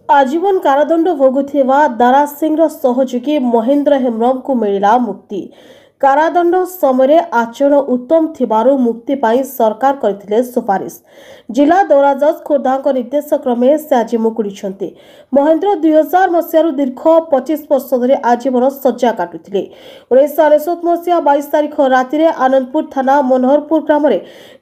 आजीवन कारादंड भोगुथिबा दारा सिंह सहयोगी महेंद्र हेम्ब्रम को मिला मुक्ति। कारादंड समय आचरण उत्तम थिबारु मुक्ति पाई सरकार करथिले सुपारिश। जिला दौरा जज खोर्धा निर्देश क्रमे से आज मुकुड़ी। महेंद्र 2000 मसीह दीर्घ 25 वर्ष धरी आजीवन सज्जा काटुथिले। 1999 मसीहा 22 तारिख राति आनंदपुर थाना मनोहरपुर ग्राम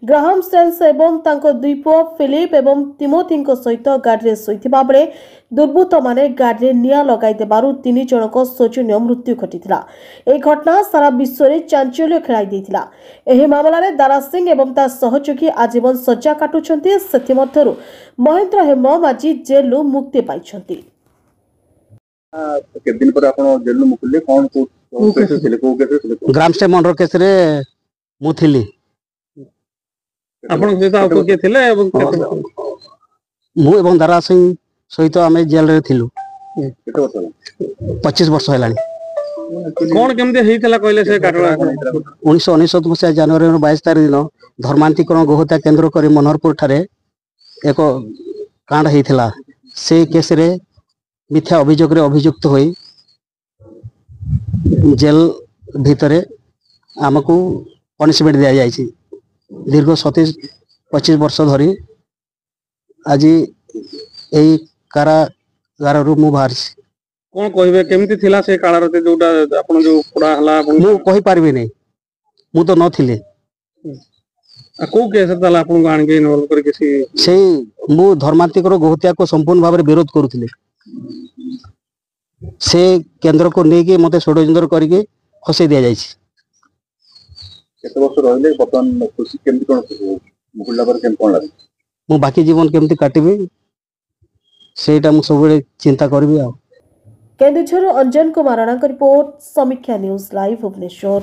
ग्राहम स्टेन्स एवं तांको दुई पुओ फिलिप एवं तिमोथी सहित गाड़ी शोइथिबा बेले दुर्बृत्त माने गाड़ी निया लगाई देबारु 3 जनक शोचनीय मृत्यु घटिथिला। ए घटना सारा विश्व में चांचल्य खेलाई देथिला। एही मामलारे दारा सिंह एवं ता सहयोगी आजीवन सज्जा काटुछंती। सेथिमध्यरु महेंद्र हेम्ब्रम आज जेलु मुक्ति पाइछंती। के दिन पर आपण जेलु मुक्ति कोन को केस थिले को केस थिले ग्राम से मंडर केस रे मु थिली। आपण से तो के थिले एवं मु एवं दारा सिंह सहित आमे जेल रे थिलु। केते वर्ष 25 वर्ष हेलानी। कोन केमते हेइतला कहले से काटला 1999 मसीहा जनवरी 22 तारिख दिन धर्मांतरीकरण गोहत्या केंद्र करी मनोहरपुर ठारे एक कांड हेइतला। से केस रे मिथ्या अभियोग रे अभियुक्त होई जेल भितरे आमको पनिशमेंट दिया जायछि। दीर्घ 25 वर्ष धरी आज एई कारागार रु मु बाहर कोन कहबे केमती थिला से काळा रते जोटा आपण जो पुडा हला मु कहि पारबे नै। मु तो न थिले को केस तला आपण गाण के इन्वॉल्व कर किसी से मु धर्मांतरीकरण गोहत्या को संपूर्ण भाव विरोध करुथिले। से केंद्र को नेके मते षड्यंत्र करके फसे दिया जायछि। केते वर्ष रहले बतन खुशी केमती कोन मुकुला पर केम कोन लागे मु बाकी जीवन केमती काटिबे सेटा मु सबले चिंता करबी। आ केन्दुझर अंजन कुमार राणा रिपोर्ट समीक्षा न्यूज लाइव भुवनेश्वर।